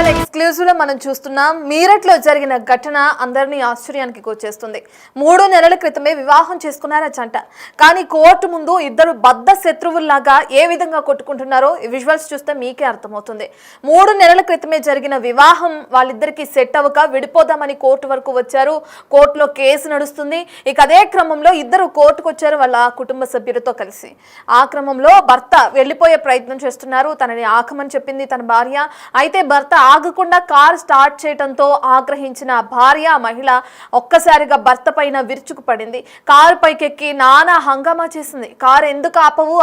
Visual exclusive లో మనం చూస్తున్నాం. మీరట్లో జరిగిన ఘటన అందరినీ ఆశ్చర్యానికి గురిచేస్తుంది. 3 నెలల క్రితమే వివాహం చేసుకున్నారా జంట. కానీ కోర్టు ముందు ఇద్దరు బద్ద శత్రువుల్లాగా ఏ విధంగా కొట్టుకుంటున్నారో ఈ విజువల్స్ చూస్తే మీకే అర్థమవుతుంది. 3 నెలల క్రితమే జరిగిన వివాహం వాళ్ళిద్దరికి సెట్ అవ్వక విడిపోదామని కోర్టు వరకు వచ్చారు. కోర్టులో కేసు నడుస్తుంది. ఇక అదే క్రమంలో ఇద్దరు కోర్టుకు వచ్చారు వాళ్ళ కుటుంబ సభ్యులతో కలిసి. ఆ క్రమంలో భర్త వెళ్లిపోయే ప్రయత్నం చేస్తున్నారు. తనని ఆకమని చెప్పింది తన భార్య. అయితే భర్త ఆగకుండా కార్ స్టార్ట్ చేయడంతో ఆగ్రహించిన భార్య మహిళ ఒక్కసారిగా భర్త పైన విరుచుకు పడింది. కారు పైకెక్కి నానా హంగామా చేసింది. కారు ఎందుకు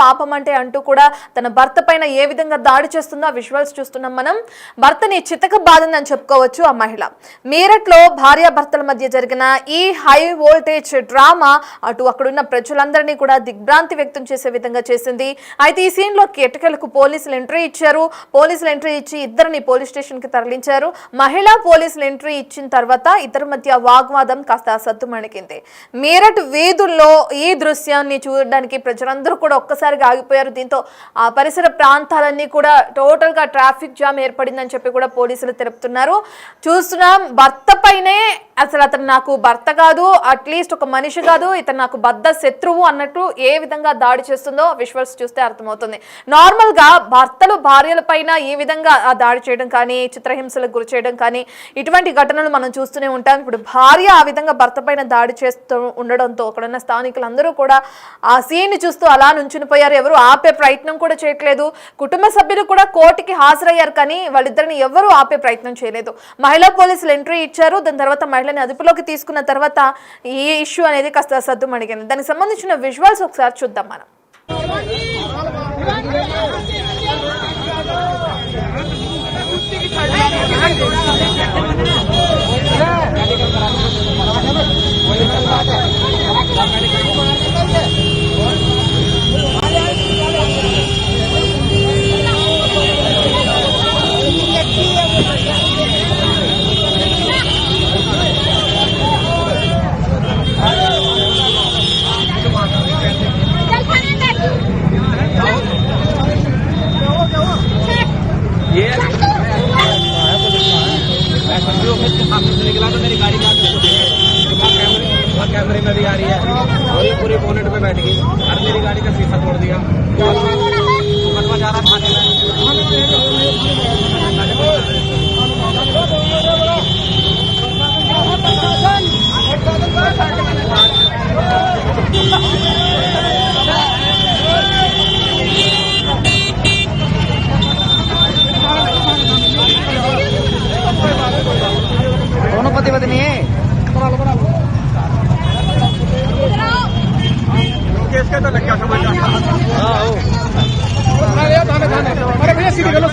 ఆపమంటే అంటూ కూడా తన భర్త పైన ఏ విధంగా దాడి చేస్తుందో ఆ విజువల్స్ చూస్తున్నాం మనం. భర్తని చితక బాధిందని చెప్పుకోవచ్చు ఆ మహిళ. మీరట్లో భార్యాభర్తల మధ్య జరిగిన ఈ హై వోల్టేజ్ డ్రామా అటు అక్కడున్న ప్రజలందరినీ కూడా దిగ్భ్రాంతి వ్యక్తం చేసే విధంగా చేసింది. అయితే ఈ సీన్ లో ఎట్టకేలకు పోలీసులు ఎంట్రీ ఇచ్చారు. పోలీసులు ఎంట్రీ ఇచ్చి ఇద్దరిని పోలీస్ స్టేషన్ కి తరలించారు. మహిళా పోలీసులు ఎంట్రీ ఇచ్చిన తర్వాత ఇద్దరి మధ్య వాగ్వాదం కాస్త సద్దుమణికింది. మీరట్ వీధుల్లో ఈ దృశ్యాన్ని చూడడానికి ప్రజలందరూ కూడా ఒక్కసారిగా ఆగిపోయారు. దీంతో ఆ పరిసర ప్రాంతాలన్నీ కూడా టోటల్ గా ట్రాఫిక్ జామ్ ఏర్పడిందని చెప్పి కూడా పోలీసులు తెలుపుతున్నారు. చూస్తున్నాం భర్త పైనే అసలు అతను నాకు భర్త కాదు, అట్లీస్ట్ ఒక మనిషి కాదు, ఇతను నాకు బద్ద శత్రువు అన్నట్టు ఏ విధంగా దాడి చేస్తుందో విజువల్స్ చూస్తే అర్థమవుతుంది. నార్మల్ గా భర్తలు భార్యల పైన ఈ విధంగా దాడి చేయడం కానీ చిత్రహింసలకు గురి చేయడం కానీ ఇటువంటి ఘటనలు మనం చూస్తూనే ఉంటాం. ఇప్పుడు భార్య ఆ విధంగా భర్త పైన దాడి చేస్తూ ఉండడంతో అక్కడున్న స్థానికులందరూ కూడా ఆ సీన్ చూస్తూ అలా నుంచునిపోయారు. ఎవరు ఆపే ప్రయత్నం కూడా చేయట్లేదు. కుటుంబ సభ్యులు కూడా కోర్టుకి హాజరయ్యారు కానీ వాళ్ళిద్దరిని ఎవరు ఆపే ప్రయత్నం చేయలేదు. మహిళా పోలీసులు ఎంట్రీ ఇచ్చారు. దాని తర్వాత మహిళని అదుపులోకి తీసుకున్న తర్వాత ఈ ఇష్యూ అనేది కాస్త సద్దుమణిగింది. దానికి సంబంధించిన విజువల్స్ ఒకసారి చూద్దాం మనం. निकला तो मेरी गाड़ी कैमरे में भी आ रही है और ये पूरी बोनेट में बैठ गई और मेरी गाड़ी का शीशा तोड़ दिया। बनवा जा रहा थाने में। दोनों पति पत्नी है। केस का तो लग समझ अरे भैया सीधी गलो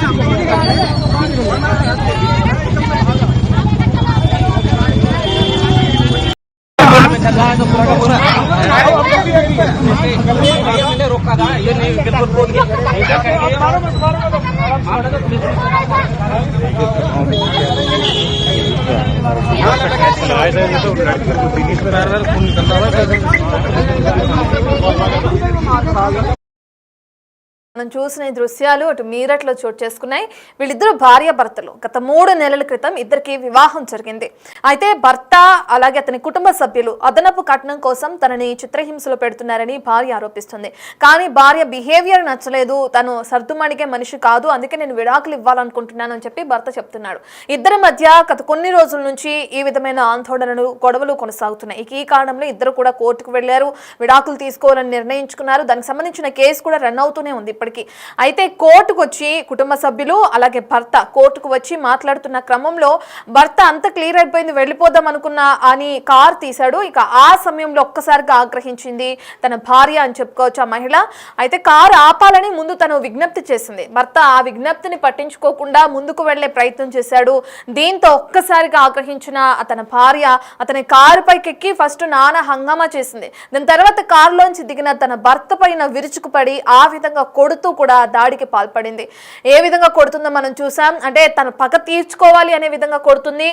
रोका था ये नहीं बिल्कुल बोल गया మనం చూసిన దృశ్యాలు అటు మీరట్లో చోటు చేసుకున్నాయి. వీళ్ళిద్దరు భార్యాభర్తలు. గత 3 నెలల క్రితం ఇద్దరికి వివాహం జరిగింది. అయితే భర్త అలాగే అతని కుటుంబ సభ్యులు అదనపు కట్నం కోసం తనని చిత్రహింసలు పెడుతున్నారని భార్య ఆరోపిస్తుంది. కానీ భార్య బిహేవియర్ నచ్చలేదు, తను సర్దుమణిగే మనిషి కాదు, అందుకే నేను విడాకులు ఇవ్వాలనుకుంటున్నాను అని చెప్పి భర్త చెప్తున్నాడు. ఇద్దరి మధ్య గత కొన్ని రోజుల నుంచి ఈ విధమైన ఆందోళనలు గొడవలు కొనసాగుతున్నాయి. ఈ కారణంలో ఇద్దరు కూడా కోర్టుకు వెళ్లారు, విడాకులు తీసుకోవాలని నిర్ణయించుకున్నారు. దానికి సంబంధించిన కేసు కూడా రన్ అవుతూనే ఉంది. అయితే కోర్టుకు వచ్చి కుటుంబ సభ్యులు అలాగే భర్త కోర్టుకు వచ్చి మాట్లాడుతున్న క్రమంలో భర్త అంత క్లియర్ అయిపోయింది, వెళ్ళిపోదాం అనుకున్నా అని కార్ తీశాడు. ఇక ఆ సమయంలో ఒక్కసారిగా ఆగ్రహించింది తన భార్య అని చెప్పుకోవచ్చు ఆ మహిళ. అయితే కారు ఆపాలని ముందు తను విజ్ఞప్తి చేసింది. భర్త ఆ విజ్ఞప్తిని పట్టించుకోకుండా ముందుకు వెళ్లే ప్రయత్నం చేశాడు. దీంతో ఒక్కసారిగా ఆగ్రహించిన తన భార్య అతని కారు పైకి ఎక్కి ఫస్ట్ నానా హంగామా చేసింది. దాని తర్వాత కారులోంచి దిగిన తన భర్త పైన విరుచుకుపడి ఆ విధంగా కొడుతూ కొడుతూ కూడా దాడికి పాల్పడింది. ఏ విధంగా కొడుతుందో మనం చూసాం. అంటే తన పగ తీర్చుకోవాలి అనే విధంగా కొడుతుంది.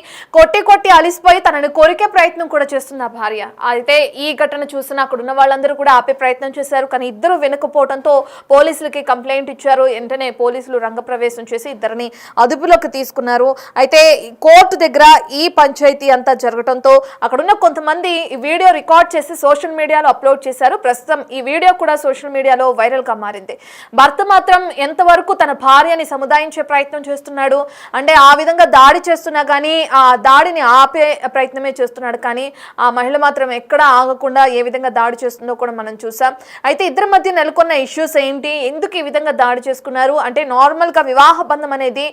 కొట్టి అలిసిపోయి తనని కొరికే ప్రయత్నం కూడా చేస్తుంది ఆ భార్య. అయితే ఈ ఘటన చూసిన అక్కడ ఉన్న వాళ్ళందరూ కూడా ఆపే ప్రయత్నం చేశారు. కానీ ఇద్దరు వెనుకపోవడంతో పోలీసులకి కంప్లైంట్ ఇచ్చారు. వెంటనే పోలీసులు రంగప్రవేశం చేసి ఇద్దరిని అదుపులోకి తీసుకున్నారు. అయితే కోర్టు దగ్గర ఈ పంచాయతీ అంతా జరగడంతో అక్కడున్న కొంతమంది ఈ వీడియో రికార్డ్ చేసి సోషల్ మీడియాలో అప్లోడ్ చేశారు. ప్రస్తుతం ఈ వీడియో కూడా సోషల్ మీడియాలో వైరల్ గా మారింది. భర్త మాత్రం ఎంతవరకు తన భార్యని సముదాయించే ప్రయత్నం చేస్తున్నాడు అంటే ఆ విధంగా దాడి చేస్తున్నా కానీ ఆ దాడిని ఆపే ప్రయత్నమే చేస్తున్నాడు. కానీ ఆ మహిళ మాత్రం ఎక్కడా ఆగకుండా ఏ విధంగా దాడి చేస్తుందో కూడా మనం చూసాం. అయితే ఇద్దరి మధ్య నెలకొన్న ఇష్యూస్ ఏంటి, ఎందుకు ఈ విధంగా దాడి చేసుకున్నారు అంటే నార్మల్గా వివాహ బంధం అనేది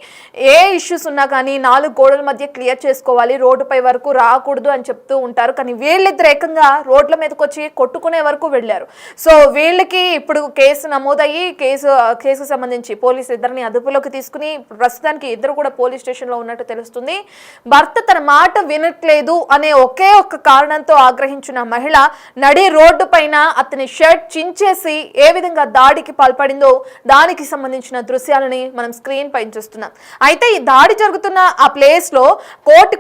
ఏ ఇష్యూస్ ఉన్నా కానీ 4 గోడల మధ్య క్లియర్ చేసుకోవాలి, రోడ్డుపై వరకు రాకూడదు అని చెప్తూ ఉంటారు. కానీ వీళ్ళిద్దరు ఏకంగా రోడ్ల మీదకి వచ్చి కొట్టుకునే వరకు వెళ్ళారు. సో వీళ్ళకి ఇప్పుడు కేసు నమోదయ్యి కేసుకు సంబంధించి పోలీసు ఇద్దరిని అదుపులోకి తీసుకుని ప్రస్తుతానికి ఇద్దరు కూడా పోలీస్ స్టేషన్ లో ఉన్నట్టు తెలుస్తుంది. భర్త తన మాట వినట్లేదు అనే ఒకే ఒక్క కారణంతో ఆగ్రహించిన మహిళ నడి రోడ్డు పైన అతని షర్ట్ చించేసి ఏ విధంగా దాడికి పాల్పడిందో దానికి సంబంధించిన దృశ్యాలని మనం స్క్రీన్ పైన చూస్తున్నాం. అయితే ఈ దాడి జరుగుతున్న ఆ ప్లేస్ లో కోర్టు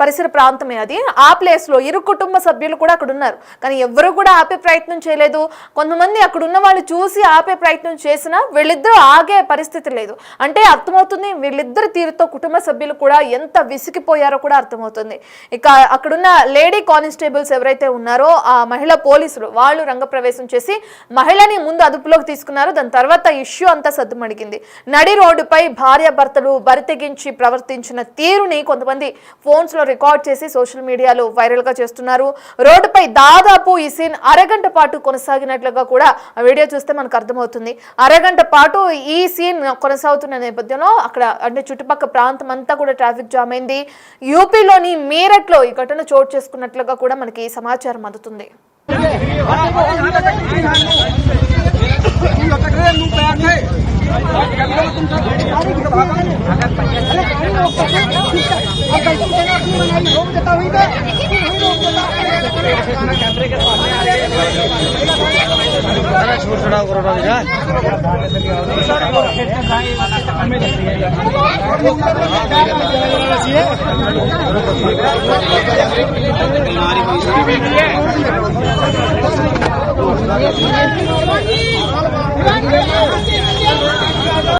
పరిసర ప్రాంతమే అది. ఆ ప్లేస్ లో ఇరు కుటుంబ సభ్యులు కూడా అక్కడ ఉన్నారు. కానీ ఎవరు కూడా ఆపే ప్రయత్నం చేయలేదు. కొంతమంది అక్కడ ఉన్న వాళ్ళు చూసి ఆపే ప్రయత్నం చేసినా వీళ్ళిద్దరూ ఆగే పరిస్థితి లేదు. అంటే అర్థమవుతుంది వీళ్ళిద్దరు తీరుతో కుటుంబ సభ్యులు కూడా ఎంత విసిగిపోయారో కూడా అర్థమవుతుంది. ఇక అక్కడున్న లేడీ కానిస్టేబుల్స్ ఎవరైతే ఉన్నారో ఆ మహిళా పోలీసులు వాళ్ళు రంగప్రవేశం చేసి మహిళని ముందు అదుపులోకి తీసుకున్నారు. దాని తర్వాత ఇష్యూ అంతా సద్దుమణిగింది. నడి రోడ్డుపై భార్యాభర్తలు బరితెగించి ప్రవర్తించిన తీరుని కొంతమంది ఫోన్స్ లో రికార్డ్ చేసి సోషల్ మీడియాలో వైరల్ గా చేస్తున్నారు. రోడ్డుపై దాదాపు ఈ సీన్ అరగంట పాటు కొనసాగినట్లుగా కూడా ఆ వీడియో చూస్తే మనకు అర్థమవుతుంది. అరగంట పాటు ఈ సీన్ కొనసాగుతున్న నేపథ్యంలో అక్కడ అంటే చుట్టుపక్కల ప్రాంతం అంతా కూడా ట్రాఫిక్ జామ్ అయింది. యూపీలోని మీరట్ లో ఈ ఘటన చోటు చేసుకున్నట్లుగా కూడా మనకి సమాచారం అందుతుంది. Thank you.